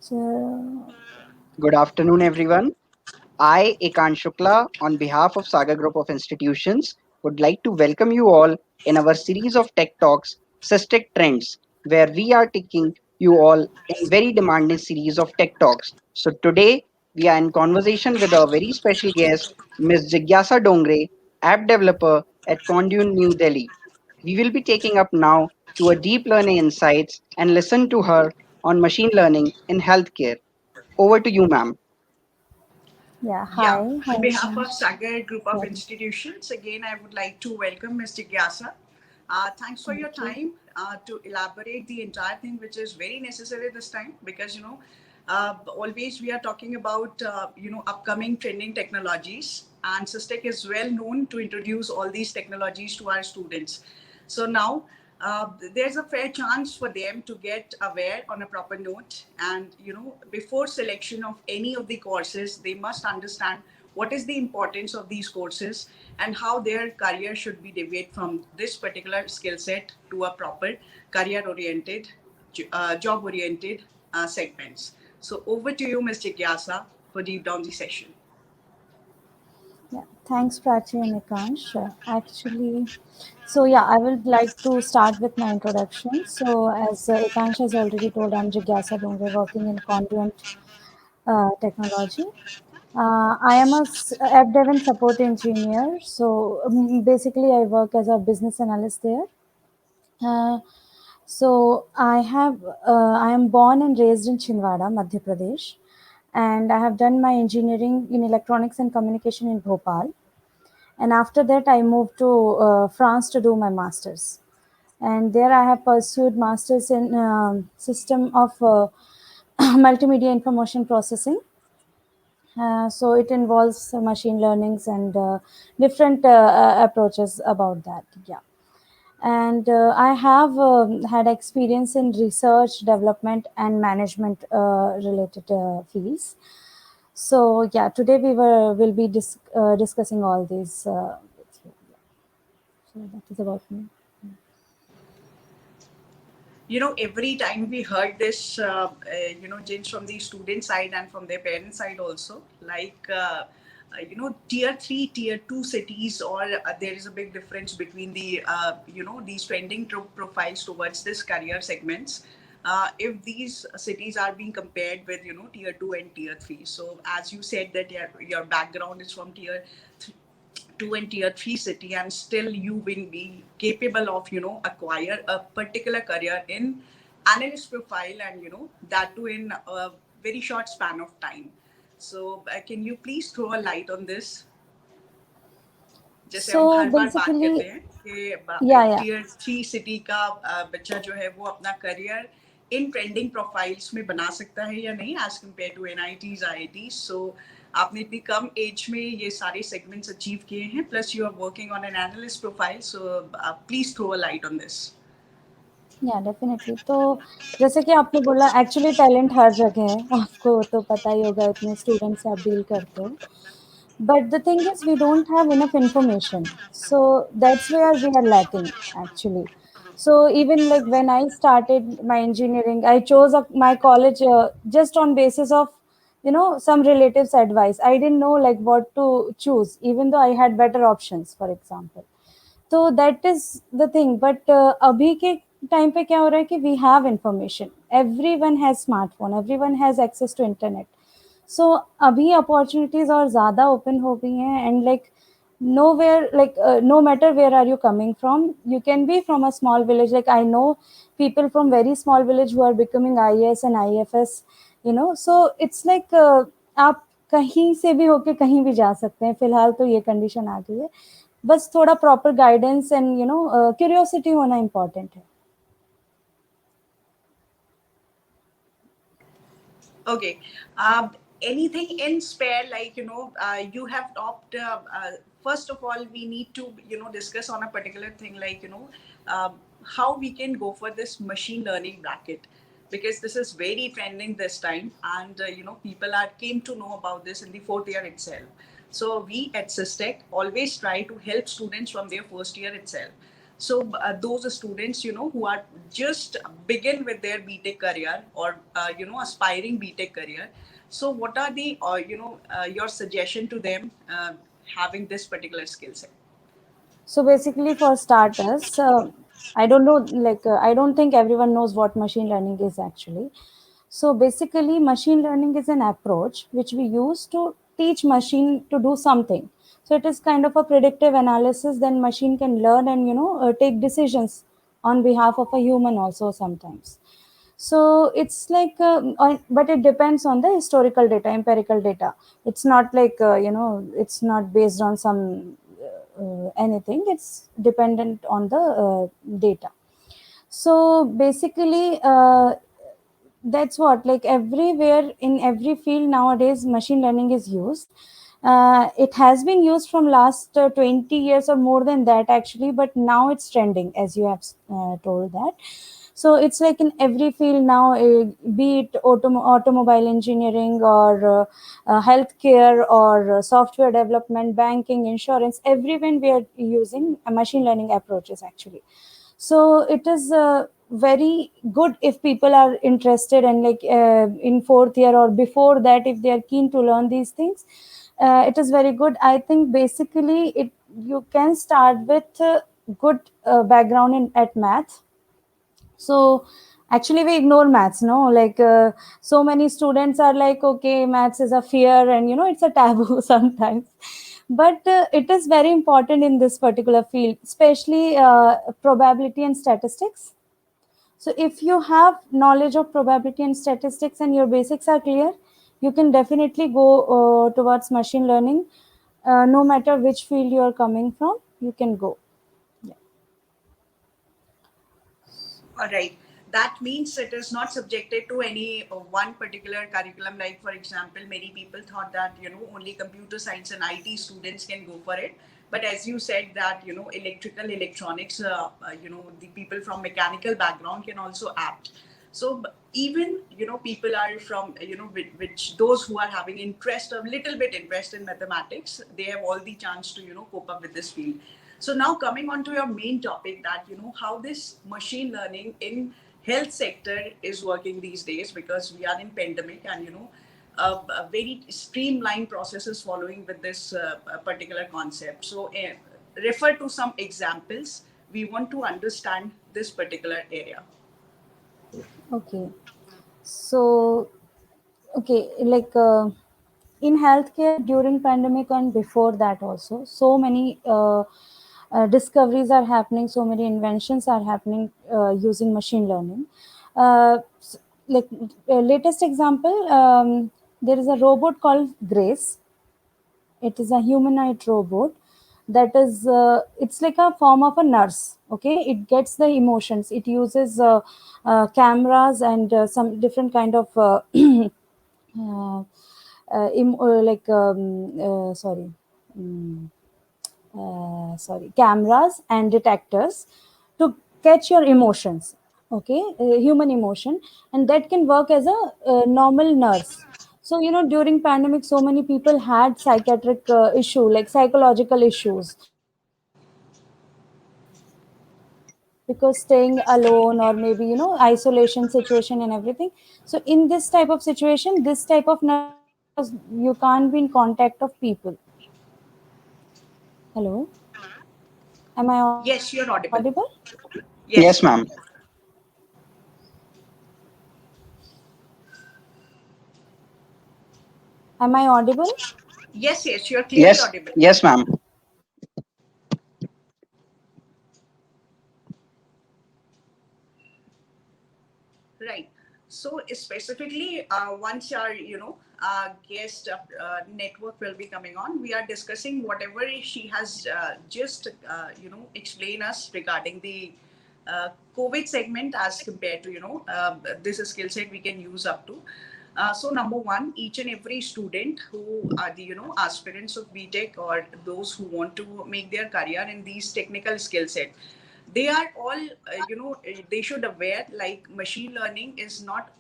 So, Good afternoon, everyone. I, Ekant Shukla, on behalf of Saga Group of Institutions, would like to welcome you all in our series of Tech Talks, Systech Trends, where we are taking you all in very demanding series of Tech Talks. So today, we are in conversation with our very special guest, Ms. Jigyasa Dongre, app developer at Conduent New Delhi. We will be taking up now to a deep learning insights and listen to her on machine learning in healthcare. Over to you, ma'am. yeah, Yeah, hi, on hi, behalf of Akash. Sagar Group of Yeah, Institutions, again, I would like to welcome Mr. Gyasa. Thanks for thank your you. time to elaborate the entire thing, which is very necessary this time because, always we are talking about, upcoming trending technologies, and Systech is well known to introduce all these technologies to our students. So now there's a fair chance for them to get aware on a proper note. And, before selection of any of the courses, they must understand what is the importance of these courses and how their career should be deviate from this particular skill set to a proper career oriented, job oriented segments. So over to you, Mr. Gyasa, for deep down the session. Yeah, thanks, Prachi and Akash. Actually, so yeah, I would like to start with my introduction. So, as Akash has already told, I'm Jigyasa Dongre, working in Conduent Technology. I am a app dev and support engineer. So, basically, I work as a business analyst there. Uh, So I am born and raised in Chinwada, Madhya Pradesh, and I have done my engineering in electronics and communication in Bhopal. And after that, I moved to France to do my masters. And there, I have pursued masters in system of multimedia information processing. So it involves machine learnings and different approaches about that. Yeah, and I have had experience in research, development, and management related fields. So yeah, today will be discussing all these. With you. So that is about me. Every time we heard this, James, from the student side and from their parent side also, tier 3, tier 2 cities, or there is a big difference between these trending profiles towards this career segments. If these cities are being compared with, tier 2 and tier 3. So as you said that your background is from tier 2 and tier 3 city, and still you will be capable of acquire a particular career in analyst profile, and that too in a very short span of time. So can you please throw a light on this? जैसे हम So हर बार बात करते basically, हैं कि yeah, yeah. Tier 3 city का बच्चा जो है वो अपना करियर इन ट्रेंडिंग प्रोफाइल्स में बना सकता है या नहीं as compared to NITs IIT. So आपने इतनी कम एज में ये सारे सेगमेंट्स अचीव किए हैं, plus you are working on an analyst profile. So please throw a light on this. Yeah definitely. तो जैसे कि आपने बोला, एक्चुअली टैलेंट हर जगह है, आपको तो पता ही होगा, इतने स्टूडेंट्स से आप डील करते हो. But the thing is, we don't have enough information. So that's where we are lacking, actually. So even like when I started my engineering, I chose my college just on basis of, some relatives' advice. I didn't know like what to choose, even though I had better options, for example. तो that is the thing. But अभी के time पे क्या हो रहा है कि we have information, every one has smartphone, every one has access to internet. So अभी अपॉर्चुनिटीज और ज़्यादा ओपन हो गई हैं. And like nowhere, like no matter where are you coming from, you can be from a small village. Like I know people from very small village who are becoming IAS and IFS, so it's like आप कहीं से भी होके कहीं भी जा सकते हैं. फिलहाल तो ये कंडीशन आ गई है. बस थोड़ा प्रॉपर गाइडेंस एंड क्यूरियोसिटी होना इम्पोर्टेंट है. Okay. Anything in spare, you have topped. First of all, we need to, discuss on a particular thing, how we can go for this machine learning bracket, because this is very trending this time, and people are came to know about this in the fourth year itself. So we at Systech always try to help students from their first year itself. So those students, who are just begin with their BTech career, or aspiring BTech career. So what are the your suggestion to them having this particular skill set? So basically, for starters, I don't know, I don't think everyone knows what machine learning is actually. So basically, machine learning is an approach which we use to teach machine to do something. So it is kind of a predictive analysis. Then machine can learn and take decisions on behalf of a human also sometimes. So it's but it depends on the historical data, empirical data. It's not it's not based on some anything. It's dependent on the data. So basically, that's what, like, everywhere in every field nowadays machine learning is used. It has been used from last 20 years or more than that actually, but now it's trending, as you have told that. So it's like in every field now, be it automobile engineering, or healthcare, or software development, banking, insurance, everywhere we are using machine learning approaches actually. So it is very good if people are interested, and in fourth year or before that, if they are keen to learn these things, it is very good. I think basically it you can start with good background at math. So actually we ignore maths, no, so many students are like, okay, maths is a fear, and it's a taboo sometimes. But it is very important in this particular field, especially probability and statistics. So if you have knowledge of probability and statistics and your basics are clear, you can definitely go towards machine learning. No matter which field you are coming from, you can go. Yeah. All right. That means it is not subjected to any one particular curriculum. Like, for example, many people thought that, only computer science and IT students can go for it. But as you said that, electrical, electronics, the people from mechanical background can also apt. So even, people are from, which those who are having interest, a little bit interest in mathematics, they have all the chance to, cope up with this field. So now coming on to your main topic, that how this machine learning in health sector is working these days, because we are in pandemic, and a very streamlined process is following with this particular concept. So refer to some examples. We want to understand this particular area. Okay. So, okay, in healthcare during pandemic and before that also, so many discoveries are happening, so many inventions are happening using machine learning. S- like latest example, there is a robot called Grace. It is a humanoid robot that is it's like a form of a nurse. Okay, it gets the emotions. It uses cameras and some different kind of uh, sorry, mm, cameras and detectors to catch your emotions. Okay, human emotion, and that can work as a normal nurse. So during pandemic, so many people had psychiatric issue, like psychological issues, because staying alone, or maybe isolation situation and everything. So in this type of situation, this type of nurse, you can't be in contact of people. Hello, am I Yes, you're audible? audible. Yes, Yes. ma'am. Am I audible? Yes, yes, you're clearly Yes, audible. yes, ma'am. Right. So specifically, once our guest network will be coming on, we are discussing whatever she has just explain us regarding the COVID segment, as compared to this skill set we can use up to. So number one, each and every student who are the aspirants of BTech, or those who want to make their career in these technical skill set, they are all they should aware, like, machine learning is not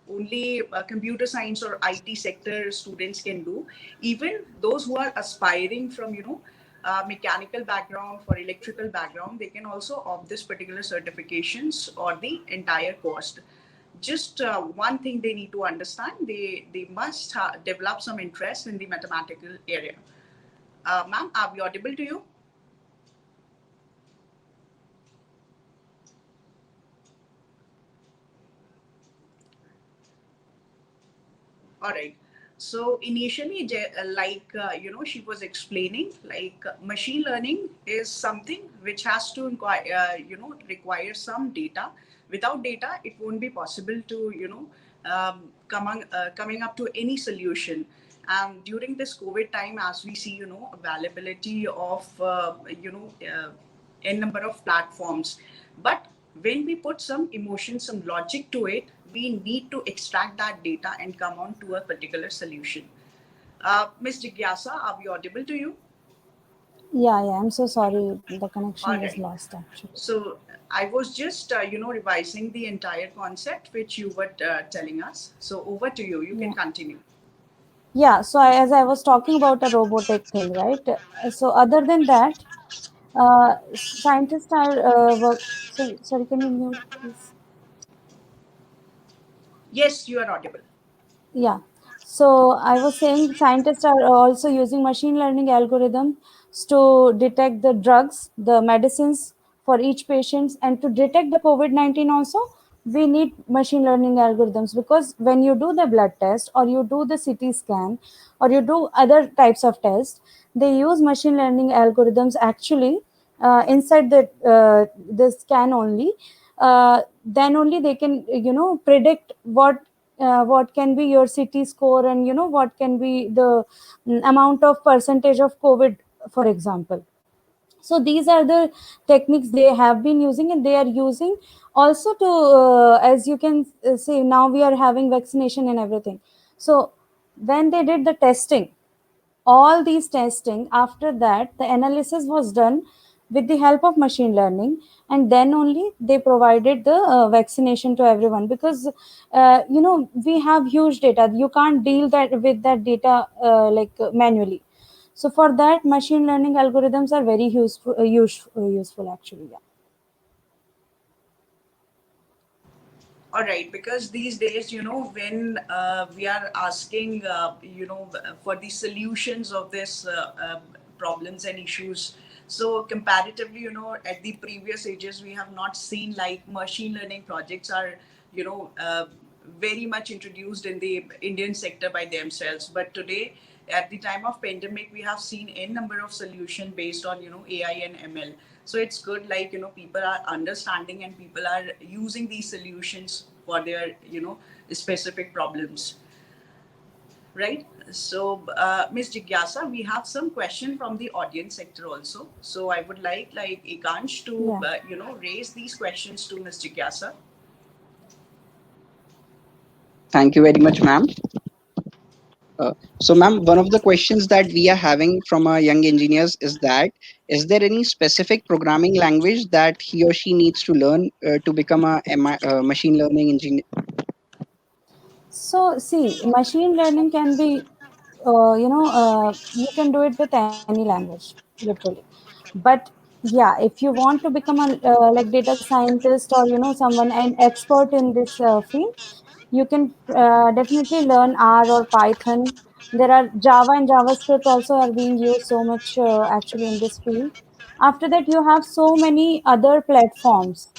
only computer science or IT sector students can do. Even those who are aspiring from mechanical background, for electrical background, they can also opt this particular certifications or the entire cost. Just one thing they need to understand, they must develop some interest in the mathematical area. Ma'am, are we audible to you? All right. So initially, she was explaining, like machine learning is something which has to require some data. Without data, it won't be possible to coming up to any solution. And during this COVID time, as we see, availability of n number of platforms, but when we put some emotion, some logic to it, we need to extract that data and come on to a particular solution. Ms. Jigyasa, are we audible to you? Yeah, yeah. I'm so sorry. The All connection was right. lost actually. So I was just, revising the entire concept which you were telling us. So over to you. You can Yeah. continue. Yeah. So as I was talking about a robotic thing, right? So other than that, scientists are work. Sorry, can you mute, please? Yes, you are audible. Yeah. So I was saying scientists are also using machine learning algorithms to detect the drugs, the medicines for each patient, and to detect the COVID-19 also, we need machine learning algorithms, because when you do the blood test or you do the CT scan or you do other types of tests, they use machine learning algorithms actually inside the scan only. Then only they can predict what can be your CT score, and what can be the amount of percentage of COVID, for example. So these are the techniques they have been using, and they are using also to as you can see, now we are having vaccination and everything. So when they did the testing, all these testing, after that the analysis was done with the help of machine learning, and then only they provided the vaccination to everyone, because we have huge data, you can't deal that with that data manually. So for that, machine learning algorithms are very useful actually. Yeah. All right, because these days, when we are asking, for the solutions of this problems and issues, so comparatively, at the previous ages, we have not seen like machine learning projects are, very much introduced in the Indian sector by themselves. But today, at the time of pandemic, we have seen n number of solution based on AI and ML. So it's good, like people are understanding and people are using these solutions for their specific problems, right? So Ms. Jigyasa, we have some question from the audience sector also. So I would like Ikansh to Yeah. raise these questions to Ms. Jigyasa. Thank you very much, ma'am. So, ma'am, one of the questions that we are having from our young engineers is that is there any specific programming language that he or she needs to learn to become a machine learning engineer? So, see, machine learning can be, you can do it with any language, literally. But yeah, if you want to become a like data scientist, or someone an expert in this field, you can definitely learn R or Python. There are Java and JavaScript also are being used so much actually in this field. After that, you have so many other platforms,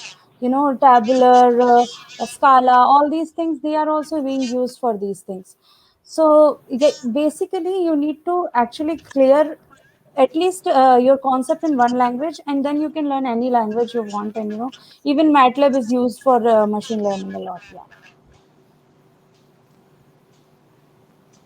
Tabular, Scala, all these things, they are also being used for these things. So basically you need to actually clear at least your concept in one language, and then you can learn any language you want. And even MATLAB is used for machine learning a lot. Yeah.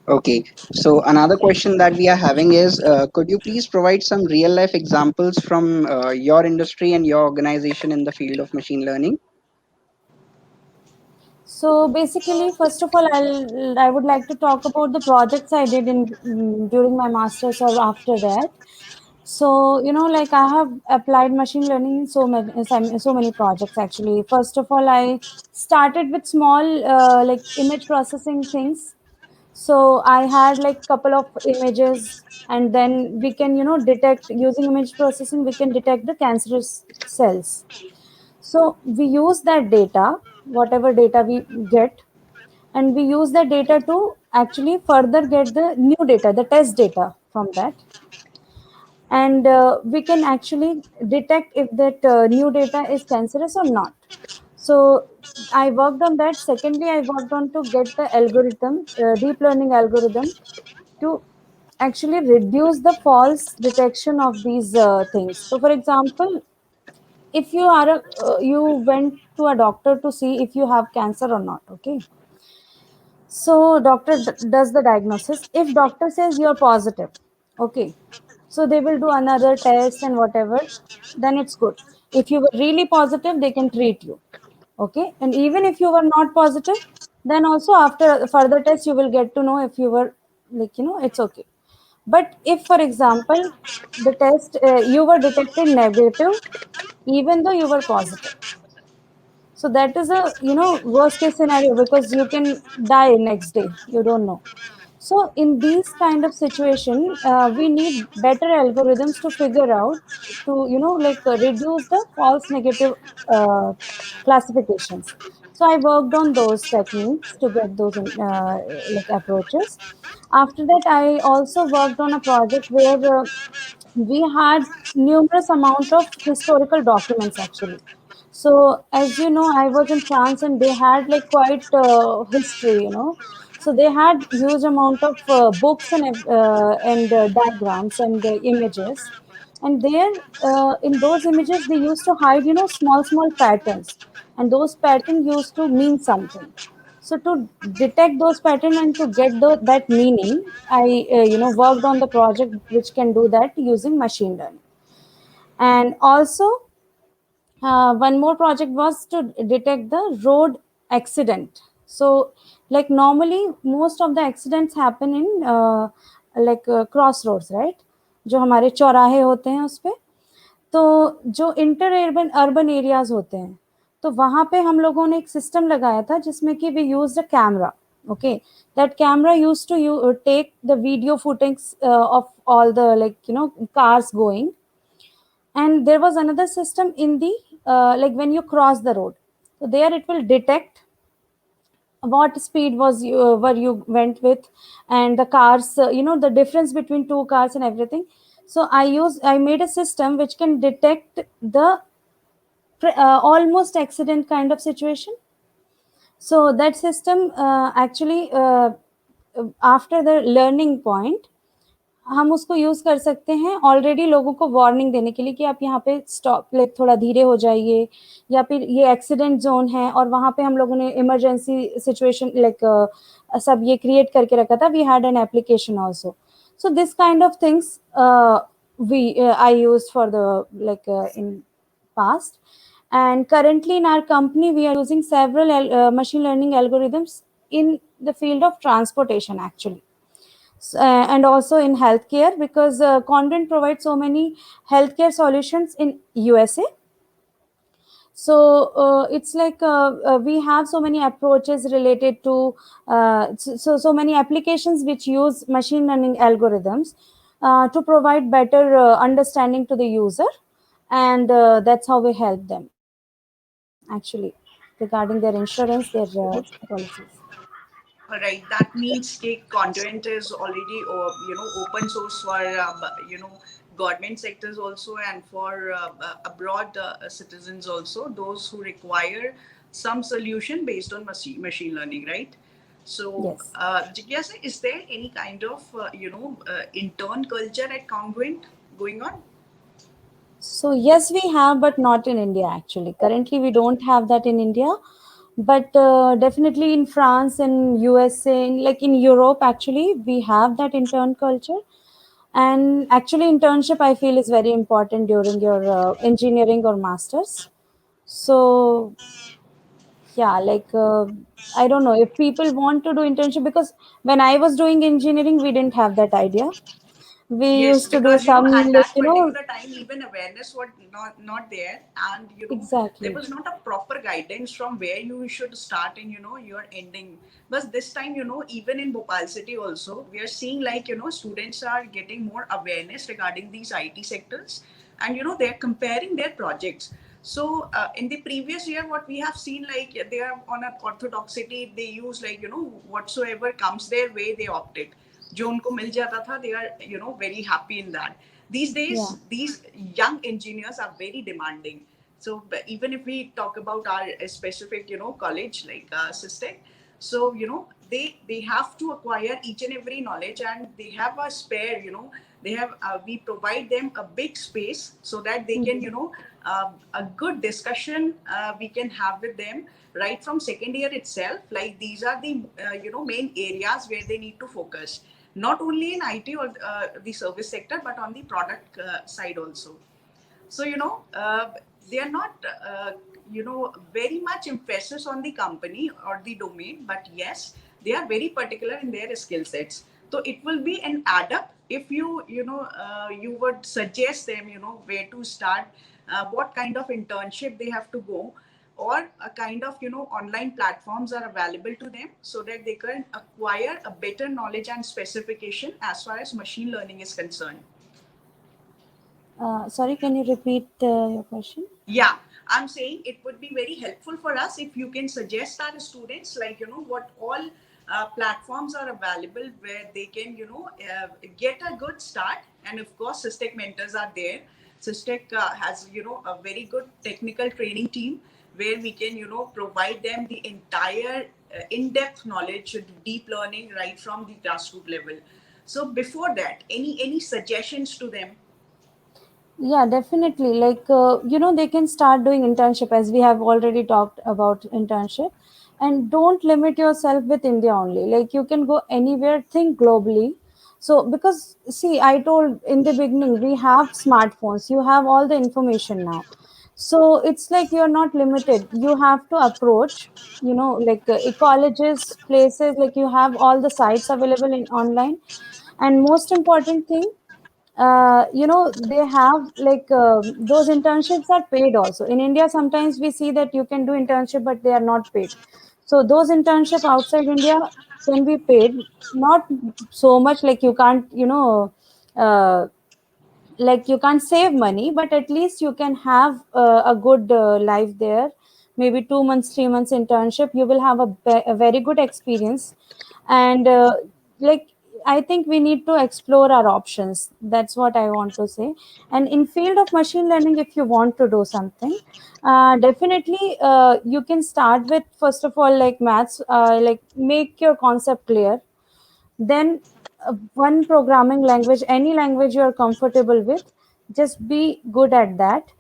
Okay, so another question that we are having is could you please provide some real life examples from your industry and your organization in the field of machine learning? So basically, first of all, I would like to talk about the projects I did in during my masters or after that. So like I have applied machine learning in so many projects actually. First of all, I started with small like image processing things. So I had like couple of images, and then we can detect, using image processing we can detect the cancerous cells. So we use that data, whatever data we get, and we use that data to actually further get the new data, the test data from that. And we can actually detect if that new data is cancerous or not. So I worked on that. Secondly, I worked on to get the algorithm, deep learning algorithm, to actually reduce the false detection of these things. So for example, if you are you went to a doctor to see if you have cancer or not, okay. So doctor does the diagnosis. If doctor says you're positive, okay, so they will do another test and whatever, then it's good. If you were really positive, they can treat you, okay. And even if you were not positive, then also after further test you will get to know if you were, like, it's okay. But if for example the test, you were detected negative even though you were positive, so that is a worst case scenario, because you can die next day, you don't know. So in these kind of situation, we need better algorithms to figure out, to like reduce the false negative uh, classifications. So I worked on those techniques to get those like approaches. After that, I also worked on a project where we had numerous amount of historical documents actually. So as you know, I was in France, and they had like quite history, so they had huge amount of books and diagrams and images. And there, in those images, they used to hide small small patterns, and those patterns used to mean something. So to detect those patterns and to get that meaning, I worked on the project which can do that using machine learning. And also, one more project was to detect the road accident. So, like normally, most of the accidents happen in like crossroads, right? जो हमारे चौराहे होते हैं उस पे, तो जो inter urban urban areas होते हैं, तो वहां पे हम लोगों ने एक सिस्टम लगाया था जिसमें कि we use a camera, okay. That camera used to take the video footage of all the, like, cars going. And there was another system in the like when you cross the road, so there it will detect what speed was you where you went with, and the cars, the difference between two cars and everything. So I made a system which can detect the almost accident kind of situation. So that system actually, after the learning point, हम उसको use कर सकते हैं already लोगों को warning देने के लिए कि आप यहाँ पे स्टॉप, लाइक थोड़ा धीरे हो जाइए, या फिर ये एक्सीडेंट जोन है। और वहाँ पे हम लोगों ने इमरजेंसी सिचुएशन, लाइक सब ये क्रिएट करके रखा था। We had an application also. So this kind of things we I used for the, like, in past. And currently in our company we are using several machine learning algorithms in the field of transportation actually. And also in healthcare, because Convent provides so many healthcare solutions in USA. So it's like we have so many approaches related to so many applications which use machine learning algorithms to provide better understanding to the user. And that's how we help them actually, regarding their insurance, their policies. All right, that means take content is already open source for government sectors also, and for abroad citizens also, those who require some solution based on machine learning, right? So, Yes. Jigyasa, is there any kind of intern culture at Congruent going on? So yes, we have, but not in India actually. Currently, we don't have that in India, but definitely in France and USA, like in Europe, actually, we have that intern culture. And actually, internship I feel is very important during your engineering or masters. So yeah, like I don't know if people want to do internship, because when I was doing engineering, we didn't have that idea. We Yes, used to do because some, at like, that particular time, even awareness was not there, and there exactly. was not a proper guidance from where you should start and your ending. But this time, even in Bhopal city also, we are seeing like students are getting more awareness regarding these IT sectors, and they're comparing their projects. So in the previous year, what we have seen, like they are on an orthodoxity, they use like whatsoever comes their way, they opted. जो उनको मिल जाता था, they are very happy in that. These days Yeah. these young engineers are very demanding. So even if we talk about our specific college like Systec, so they have to acquire each and every knowledge, and they have a spare, they have we provide them a big space so that they can Mhm. a good discussion we can have with them right from second year itself, like these are the main areas where they need to focus, not only in IT or the service sector, but on the product side also. So they are not very much emphasis on the company or the domain, but yes, they are very particular in their skill sets. So it will be an add up if you would suggest them where to start, what kind of internship they have to go, or a kind of online platforms are available to them so that they can acquire a better knowledge and specification as far as machine learning is concerned. Sorry, can you repeat your question? Yeah, I'm saying it would be very helpful for us if you can suggest our students like what all platforms are available where they can get a good start. And of course Systec mentors are there. Systec has a very good technical training team where we can provide them the entire in-depth knowledge, deep learning right from the grassroots level. So before that, any suggestions to them? Yeah, definitely. Like, they can start doing internship, as we have already talked about internship. And don't limit yourself with India only. Like, you can go anywhere, think globally. So, because see, I told in the beginning, we have smartphones, you have all the information now. So, it's like you're not limited. You have to approach, like colleges, places, like you have all the sites available in online. And most important thing, they have like those internships are paid also. In India sometimes we see that you can do internship but they are not paid. So those internship outside India can be paid, not so much, like you can't uh, like you can't save money, but at least you can have a good life there. Maybe 2 months, 3 months internship, you will have a very good experience. And like, I think we need to explore our options. That's what I want to say. And in field of machine learning, if you want to do something, definitely you can start with, first of all, like maths, like make your concept clear. Then one programming language, any language you are comfortable with, just be good at that.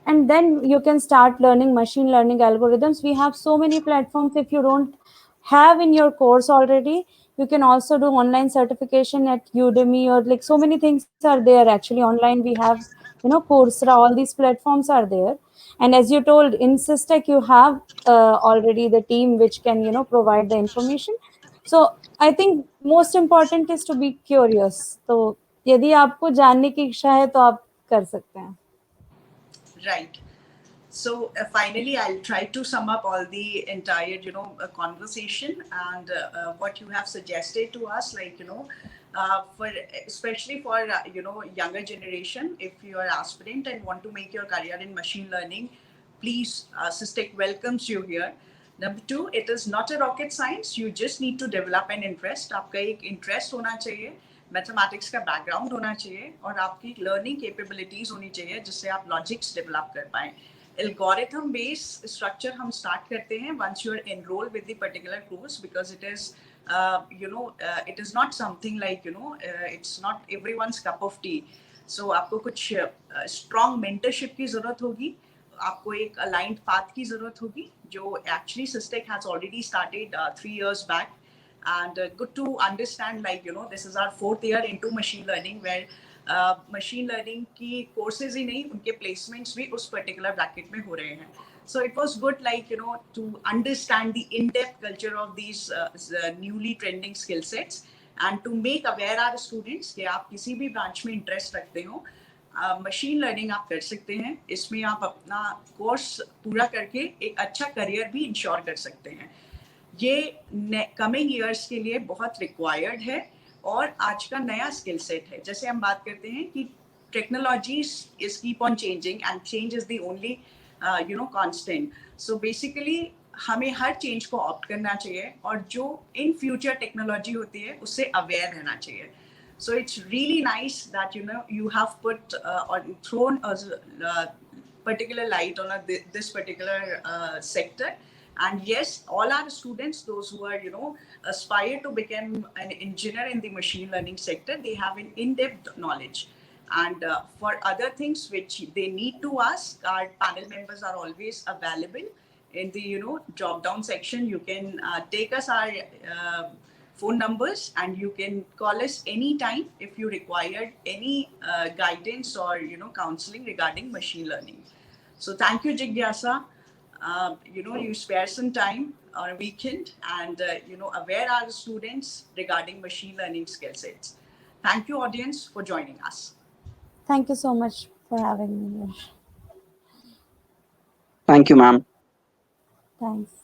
And then you can start learning machine learning algorithms. We have so many platforms. If you don't have in your course already, you can also do online certification at Udemy, or like so many things are there actually online. We have Coursera, all these platforms are there. And as you told, in Systec you have already the team which can provide the information. So I think most important is to be curious. तो यदि आपको जानने की इच्छा है तो आप कर सकते हैं. Right. So finally, I'll try to sum up all the entire, conversation and what you have suggested to us. Like, for especially for younger generation, if you are aspirant and want to make your career in machine learning, please, Systec welcomes you here. Number two, it is not a rocket science. You just need to develop an interest. आपका एक interest होना चाहिए, mathematics का background होना चाहिए, और आपकी learning capabilities होनी चाहिए जिससे आप लॉजिक्स डेवलप कर पाएं. एल्गोरिथम बेस्ड स्ट्रक्चर हम स्टार्ट करते हैं once you are enrol with the particular course, because it is it is not something like it's not everyone's cup of tea. So आपको कुछ strong mentorship की जरूरत होगी, आपको एक aligned path की जरूरत होगी, जो actually Systec has already started 3 years back. And good to understand, like this is our 4th year into machine learning, where machine learning की courses ही नहीं, उनके placements भी उस particular bracket में हो रहे हैं. So it was good, like to understand the in-depth culture of these newly trending skill sets. and to make aware our students कि आप किसी भी ब्रांच में इंटरेस्ट रखते हो, मशीन लर्निंग आप कर सकते हैं, इसमें आप अपना कोर्स पूरा करके एक अच्छा करियर भी इंश्योर कर सकते हैं। ये कमिंग ईयर्स के लिए बहुत रिक्वायर्ड है और आज का नया स्किल सेट है। जैसे हम बात करते हैं कि technology is keep on changing and change is the only constant. So basically हमें हर चेंज को ऑप्ट करना चाहिए और जो इन फ्यूचर टेक्नोलॉजी होती है उससे अवेयर रहना चाहिए। So it's really nice that you have put or thrown a particular light on this particular sector. And yes, all our students, those who are aspire to become an engineer in the machine learning sector, they have an in-depth knowledge. And for other things which they need to ask, our panel members are always available in the drop down section. You can take us our phone numbers and you can call us anytime if you required any guidance or counseling regarding machine learning. So thank you, Jigyasa. You spare some time on a weekend and aware our students regarding machine learning skill sets. Thank you, audience, for joining us. Thank you so much for having me here. Thank you, ma'am. Thanks.